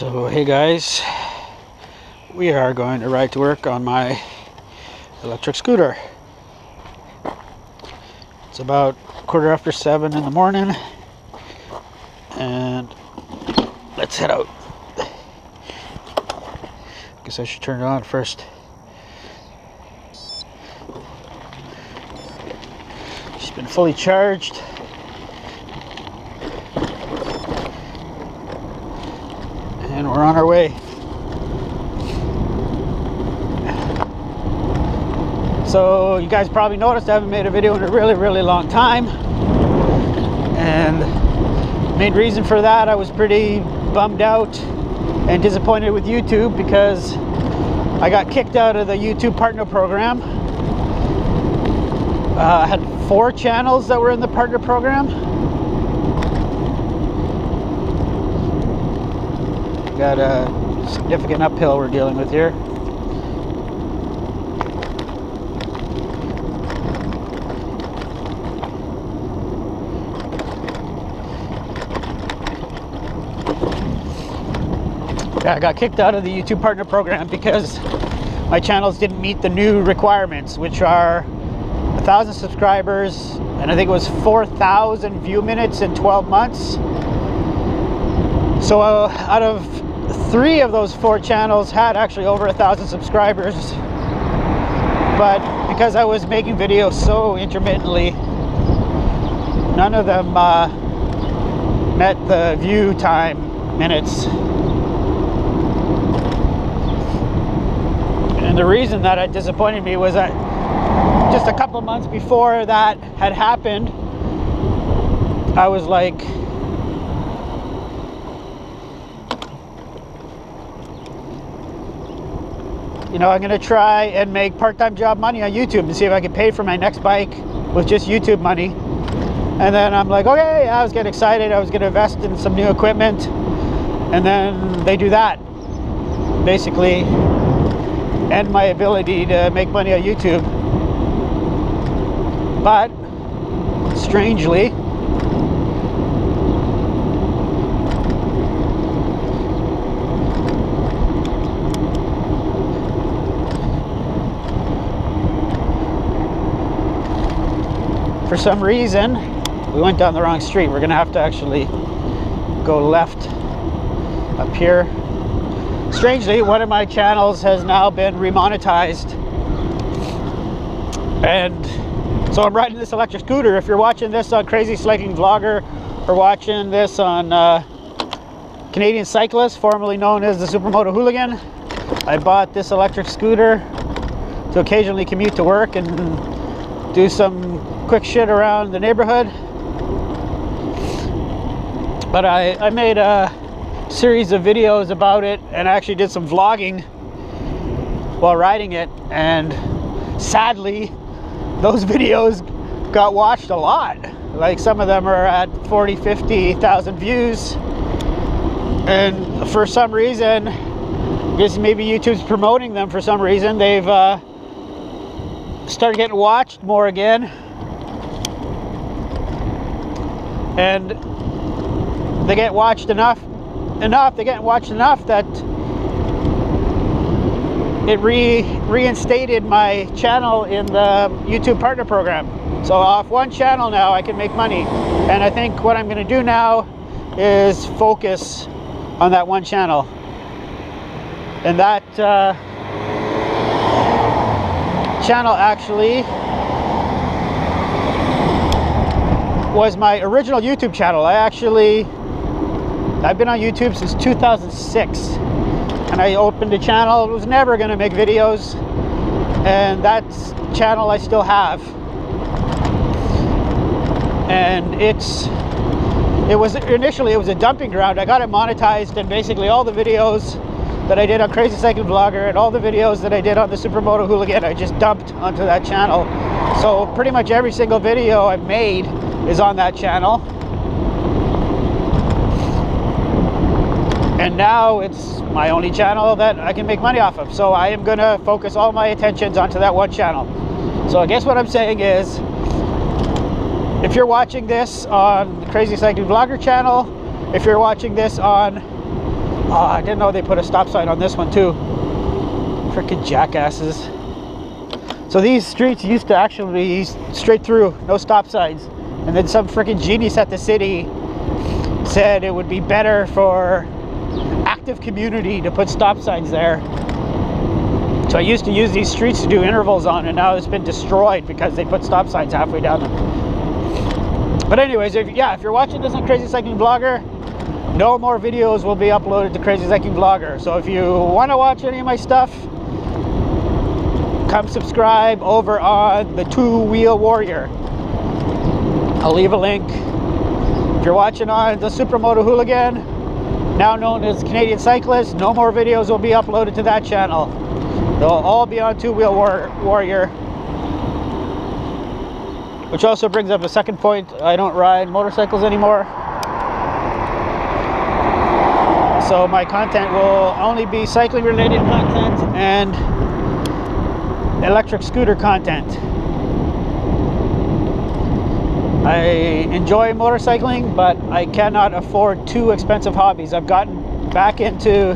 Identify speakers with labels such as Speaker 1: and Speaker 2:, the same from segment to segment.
Speaker 1: So hey guys, we are going to ride to work on my electric scooter. It's about 7:15 in the morning and let's head out. Guess I should turn it on first. She's been fully charged. And we're on our way. So you guys probably noticed I haven't made a video in a really long time. And the main reason for that, I was pretty bummed out and disappointed with YouTube because I got kicked out of the YouTube partner program. I had 4 channels that were in the partner program. Got a significant uphill we're dealing with here. Yeah, I got kicked out of the YouTube partner program because my channels didn't meet the new requirements, which are 1,000 subscribers and I think it was 4,000 view minutes in 12 months. So out of 3 of those 4 channels had actually over 1,000 subscribers, but because I was making videos so intermittently, none of them met the view time minutes. And the reason that it disappointed me was that just a couple months before that had happened, I was like, you know, I'm gonna try and make part-time job money on YouTube and see if I can pay for my next bike with just YouTube money. And then I'm like, okay, I was getting excited. I was gonna invest in some new equipment. And then they do that. Basically end my ability to make money on YouTube. But strangely, for some reason, we went down the wrong street. We're gonna have to actually go left up here. Strangely, one of my channels has now been remonetized. And so I'm riding this electric scooter. If you're watching this on Crazy Cycling Vlogger or watching this on Canadian Cyclist, formerly known as the Supermoto Hooligan, I bought this electric scooter to occasionally commute to work and do some quick shit around the neighborhood. But I made a series of videos about it and I actually did some vlogging while riding it, and sadly those videos got watched a lot. Like some of them are at 40-50,000 views, and for some reason, I guess maybe YouTube's promoting them for some reason, they've started getting watched more again. And they get watched enough that it reinstated my channel in the YouTube partner program. So off one channel now I can make money. And I think what I'm going to do now is focus on that one channel. And that channel actually was my original YouTube channel. I've been on YouTube since 2006, and I opened a channel. I was never going to make videos, and that channel I still have. And initially it was a dumping ground. I got it monetized, and basically all the videos that I did on Crazy Cycling Vlogger and all the videos that I did on the Supermoto Hooligan, I just dumped onto that channel. So pretty much every single video I've made is on that channel. And now it's my only channel that I can make money off of. So I am gonna focus all my attentions onto that one channel. So I guess what I'm saying is, if you're watching this on the Crazy Cycling Vlogger channel, if you're watching this on Oh, I didn't know they put a stop sign on this one too. Frickin' jackasses. So these streets used to actually be straight through, no stop signs. And then some frickin' genius at the city said it would be better for active community to put stop signs there. So I used to use these streets to do intervals on, and now it's been destroyed because they put stop signs halfway down them. But anyways, if you're watching this on Crazy Cycling Vlogger, no more videos will be uploaded to Crazy Cycling Vlogger. So if you want to watch any of my stuff, come subscribe over on the Two Wheel Warrior. I'll leave a link. If you're watching on the Supermoto Hooligan, now known as Canadian Cyclist, no more videos will be uploaded to that channel. They'll all be on Two Wheel Warrior. Which also brings up a second point. I don't ride motorcycles anymore. So my content will only be cycling related content and electric scooter content. I enjoy motorcycling, but I cannot afford two expensive hobbies. I've gotten back into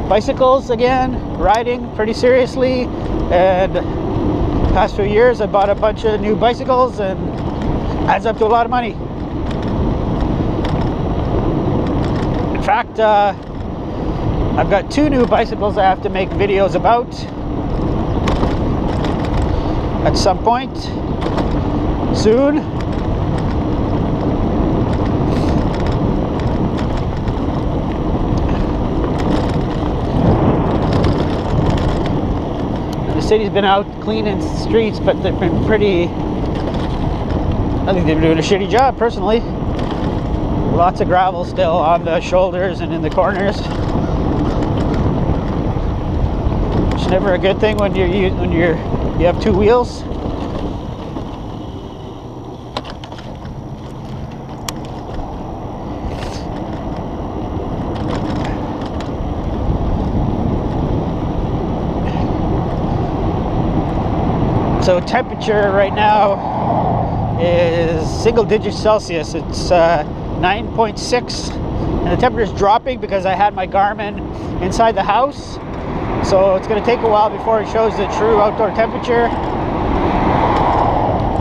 Speaker 1: bicycles again, riding pretty seriously, and past few years I bought a bunch of new bicycles, and adds up to a lot of money. In fact, I've got two new bicycles I have to make videos about at some point soon. The city's been out cleaning streets, but they've been pretty, I think they've been doing a shitty job personally. Lots of gravel still on the shoulders and in the corners. It's never a good thing when you have two wheels. So temperature right now is single digit Celsius. It's 9.6, and the temperature is dropping because I had my Garmin inside the house. So it's going to take a while before it shows the true outdoor temperature.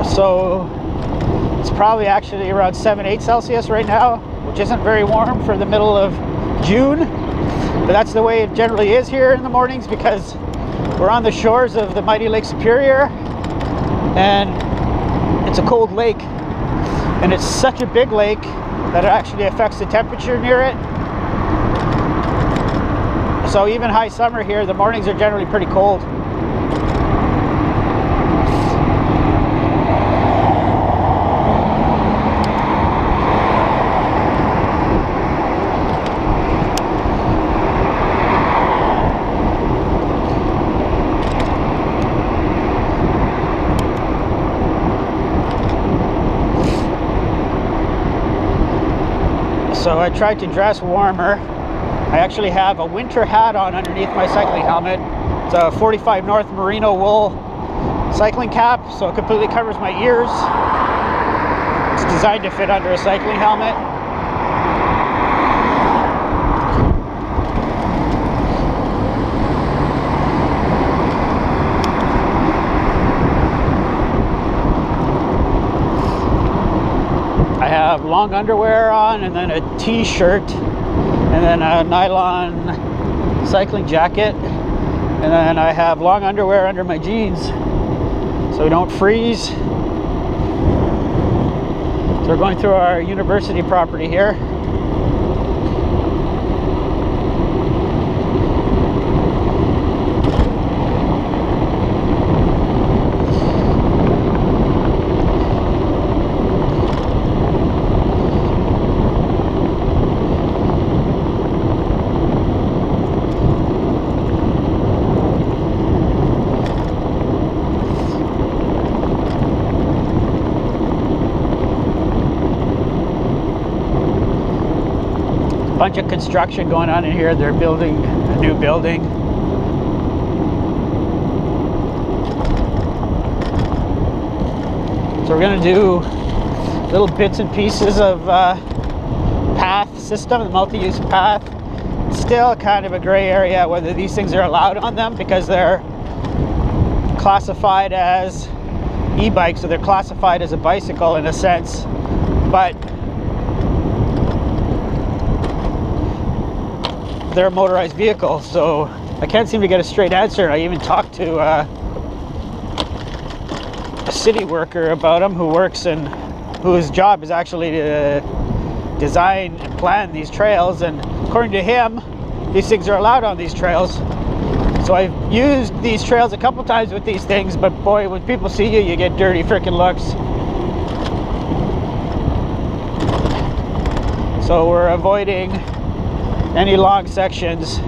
Speaker 1: So it's probably actually around 7-8 Celsius right now, which isn't very warm for the middle of June. But that's the way it generally is here in the mornings, because we're on the shores of the mighty Lake Superior, and it's a cold lake. And it's such a big lake that it actually affects the temperature near it. So even high summer here, the mornings are generally pretty cold. So I tried to dress warmer. I actually have a winter hat on underneath my cycling helmet. It's a 45 North merino wool cycling cap, so it completely covers my ears. It's designed to fit under a cycling helmet. I have long underwear on, and then a t-shirt, and then a nylon cycling jacket, and then I have long underwear under my jeans so we don't freeze. So we're going through our university property here. Bunch of construction going on in here. They're building a new building. So we're going to do little bits and pieces of path system, the multi-use path. It's still kind of a gray area whether these things are allowed on them, because they're classified as e-bikes, so they're classified as a bicycle in a sense, but they're a motorized vehicle. So I can't seem to get a straight answer. I even talked to a city worker about him whose job is actually to design and plan these trails, and according to him, these things are allowed on these trails. So I've used these trails a couple times with these things, but boy, when people see you, you get dirty freaking looks. So we're avoiding any long sections.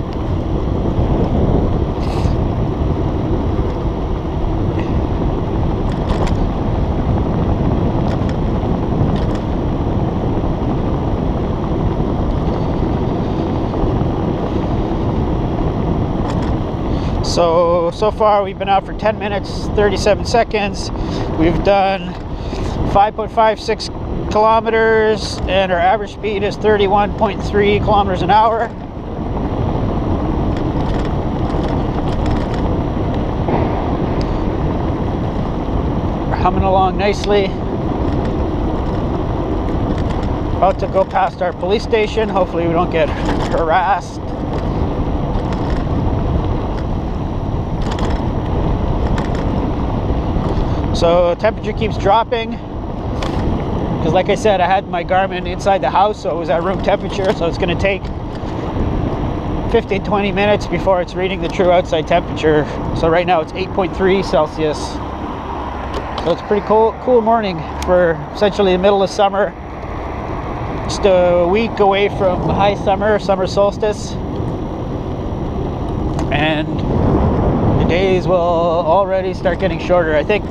Speaker 1: So far we've been out for 10 minutes, 37 seconds. We've done 5.56 kilometers, and our average speed is 31.3 kilometers an hour. We're humming along nicely. About to go past our police station. Hopefully we don't get harassed. So temperature keeps dropping, because like I said, I had my Garmin inside the house, so it was at room temperature, so it's going to take 15-20 minutes before it's reading the true outside temperature. So right now it's 8.3 Celsius. So it's a pretty cool morning for essentially the middle of summer. Just a week away from high summer solstice, and the days will already start getting shorter. I think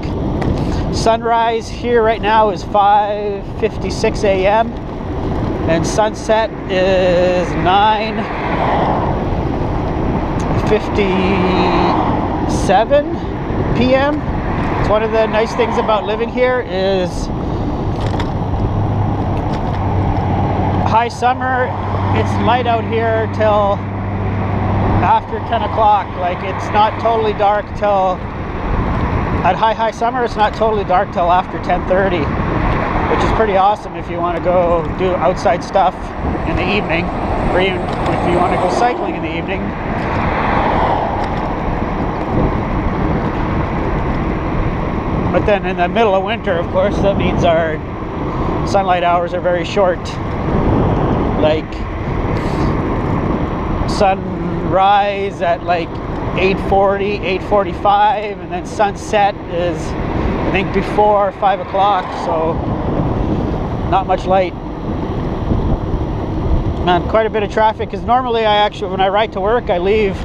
Speaker 1: sunrise here right now is 5:56 a.m. and sunset is 9:57 p.m. It's one of the nice things about living here is high summer, it's light out here till after 10 o'clock. Like, it's not totally dark till at high summer, it's not totally dark till after 10:30, which is pretty awesome if you want to go do outside stuff in the evening, or even if you want to go cycling in the evening. But then in the middle of winter, of course, that means our sunlight hours are very short. Like, sunrise at like 8:40, 8:45, and then sunset is, I think, before 5 o'clock, so not much light. Man, quite a bit of traffic, because normally when I ride to work, I leave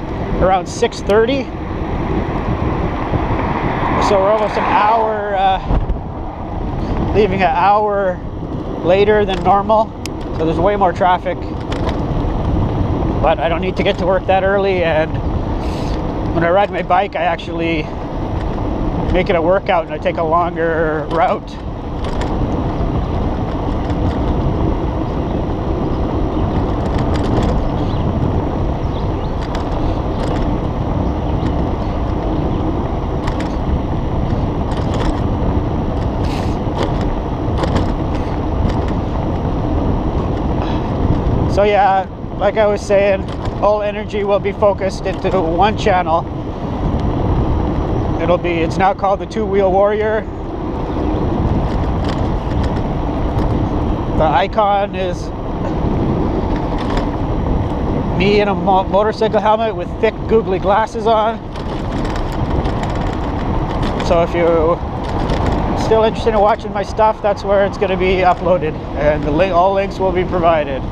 Speaker 1: around 6:30, so we're almost an hour, leaving an hour later than normal, so there's way more traffic, but I don't need to get to work that early, and when I ride my bike, I actually make it a workout and I take a longer route. So yeah, like I was saying, all energy will be focused into one channel. It's now called the Two-Wheel Warrior. The icon is me in a motorcycle helmet with thick googly glasses on. So if you're still interested in watching my stuff, that's where it's going to be uploaded, and all links will be provided.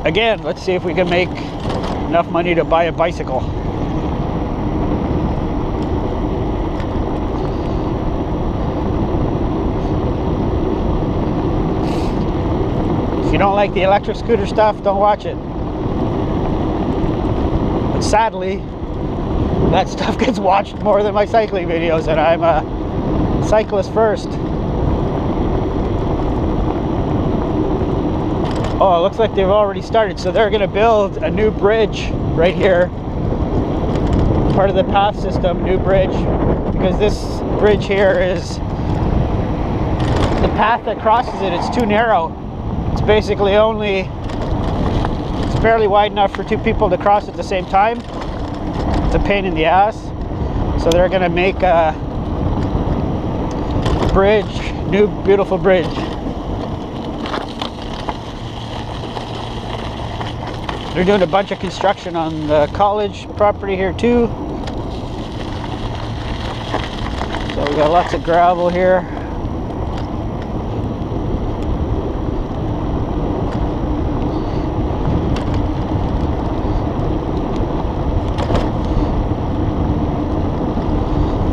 Speaker 1: Again, let's see if we can make enough money to buy a bicycle. If you don't like the electric scooter stuff, don't watch it. But sadly, that stuff gets watched more than my cycling videos, and I'm a cyclist first. Oh, it looks like they've already started. So they're going to build a new bridge right here. Part of the path system, new bridge. Because this bridge here is, the path that crosses it, it's too narrow. It's basically only, it's barely wide enough for two people to cross at the same time. It's a pain in the ass. So they're going to make a bridge, new beautiful bridge. They're doing a bunch of construction on the college property here too. So we got lots of gravel here.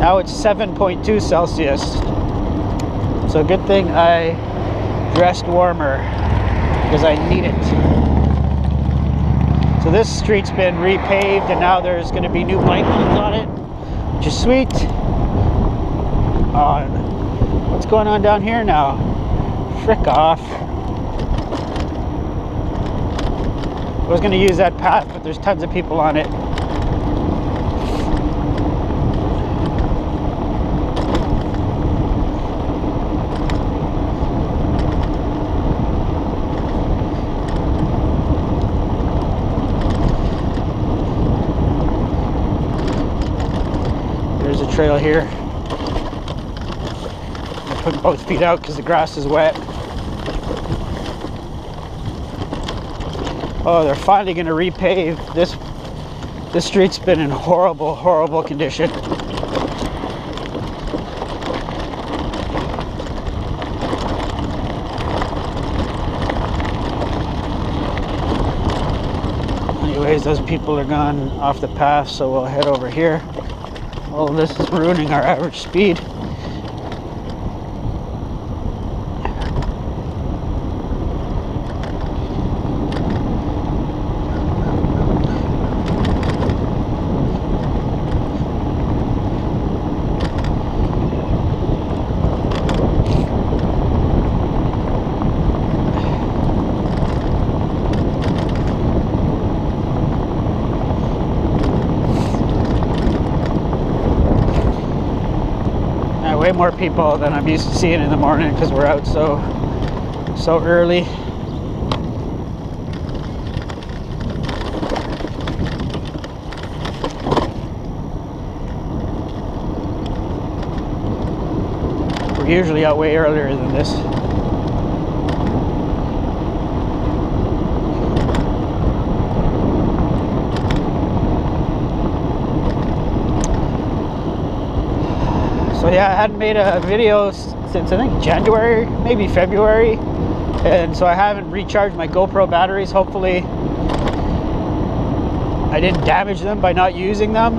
Speaker 1: Now it's 7.2 Celsius. So good thing I dressed warmer because I need it. So this street's been repaved and now there's going to be new bike lanes on it, which is sweet. What's going on down here now? Frick off. I was going to use that path, but there's tons of people on it. There's a trail here. I put both feet out because the grass is wet. Oh, they're finally going to repave this. This street's been in horrible, horrible condition. Anyways, those people are gone off the path, so we'll head over here. Oh, this is ruining our average speed. Way more people than I'm used to seeing in the morning because we're out so early. We're usually out way earlier than this. So yeah, I hadn't made a video since I think January, maybe February, and so I haven't recharged my GoPro batteries. Hopefully I didn't damage them by not using them.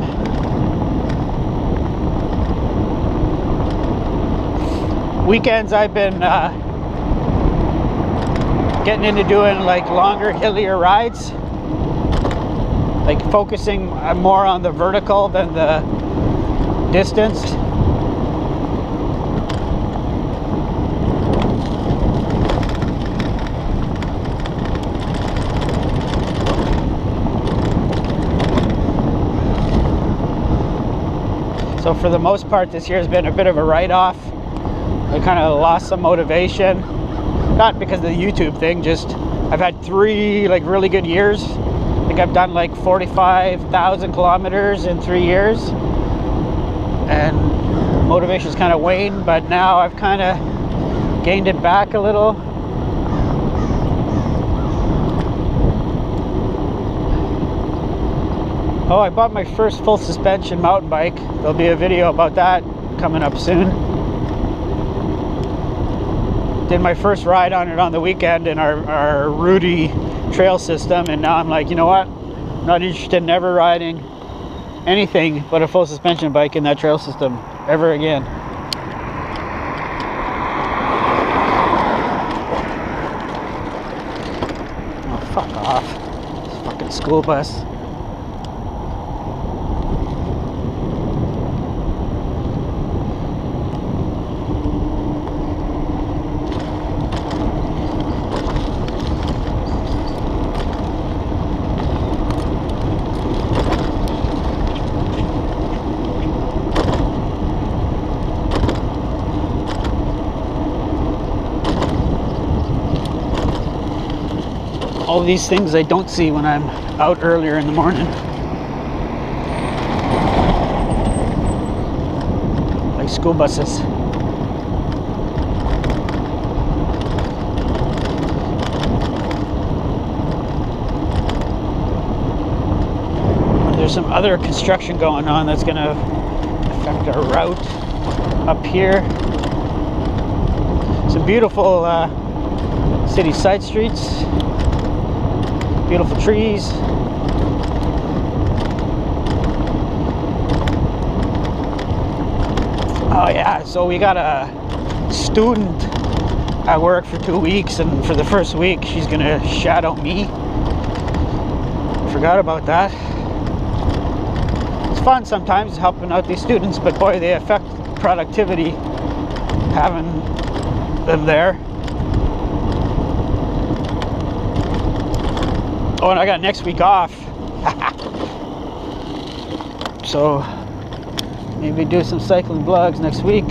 Speaker 1: Weekends I've been getting into doing like longer, hillier rides, like focusing more on the vertical than the distance. So for the most part, this year has been a bit of a write-off. I kind of lost some motivation, not because of the YouTube thing, just I've had 3 like really good years. I think I've done like 45,000 kilometers in 3 years, and motivation's kind of waned, but now I've kind of gained it back a little. Oh, I bought my first full suspension mountain bike. There'll be a video about that coming up soon. Did my first ride on it on the weekend in our Rudy trail system, and now I'm like, you know what? I'm not interested in ever riding anything but a full suspension bike in that trail system ever again. Oh, fuck off. This fucking school bus. All these things I don't see when I'm out earlier in the morning. Like school buses. There's some other construction going on that's going to affect our route up here. Some beautiful city side streets, beautiful trees. Oh yeah, so we got a student at work for 2 weeks, and for the first week she's going to shadow me. Forgot about that. Fun sometimes helping out these students, but boy, they affect productivity having them there. Oh, and I got next week off. So maybe do some cycling vlogs next week.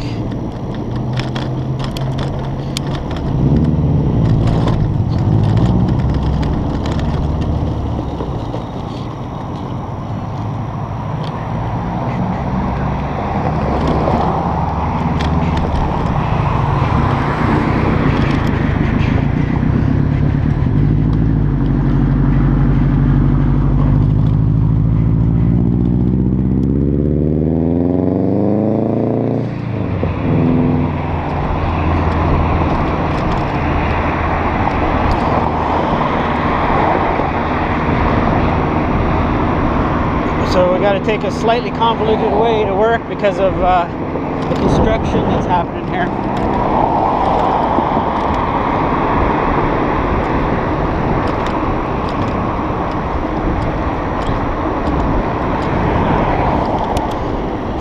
Speaker 1: So we got to take a slightly convoluted way to work because of the construction that's happening here.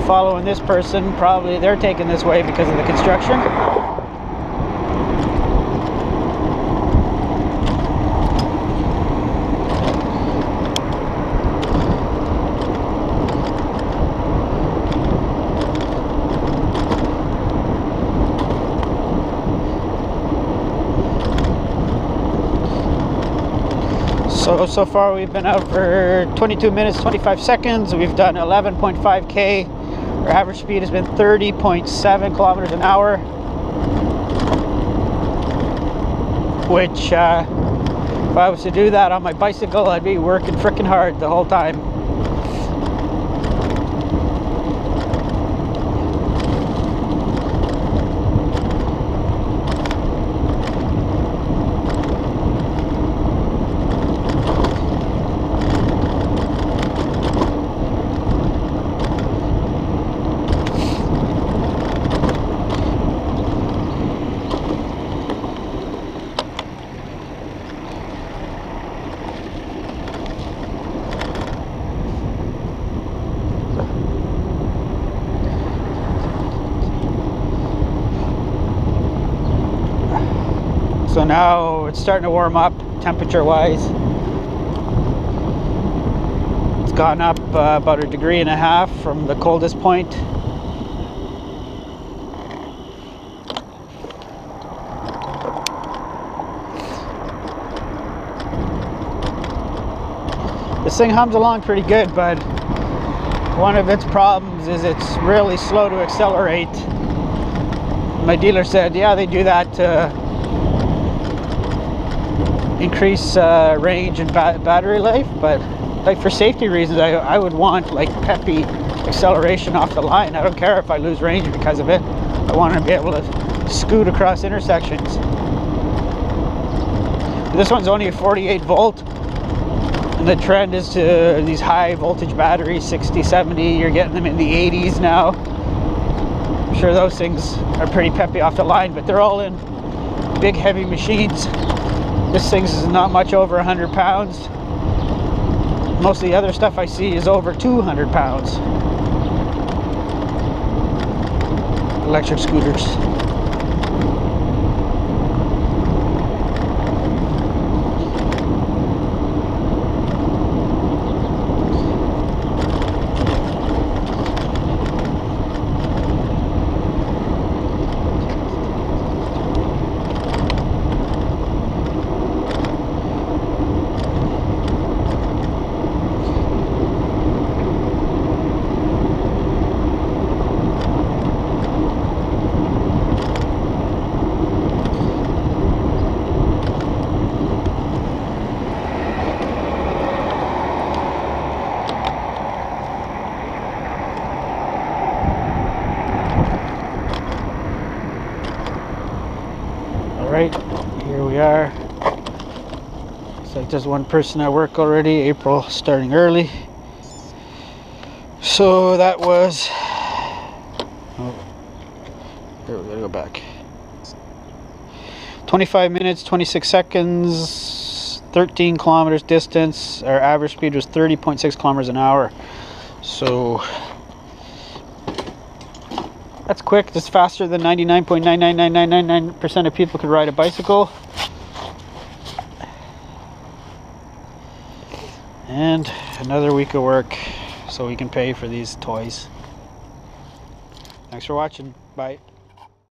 Speaker 1: Following this person, probably they're taking this way because of the construction. So far we've been out for 22 minutes, 25 seconds. We've done 11.5K. Our average speed has been 30.7 kilometers an hour. Which, if I was to do that on my bicycle, I'd be working frickin' hard the whole time. So now it's starting to warm up temperature wise. It's gone up about 1.5 degrees from the coldest point. This thing hums along pretty good, but one of its problems is it's really slow to accelerate. My dealer said, yeah, they do that to increase range and battery life, but like for safety reasons, I would want like peppy acceleration off the line. I don't care if I lose range because of it. I want to be able to scoot across intersections. This one's only a 48 volt, and the trend is to these high voltage batteries, 60, 70. You're getting them in the 80s now. I'm sure those things are pretty peppy off the line, but they're all in big heavy machines. This thing's not much over 100 pounds. Most of the other stuff I see is over 200 pounds. Electric scooters. right, here we are. Looks like there's one person at work already. April starting early. So that was, oh, here we gotta go back. 25 minutes, 26 seconds, 13 kilometers distance. Our average speed was 30.6 kilometers an hour. So that's quick. That's faster than 99.99999% of people could ride a bicycle. And another week of work so we can pay for these toys. Thanks for watching. Bye.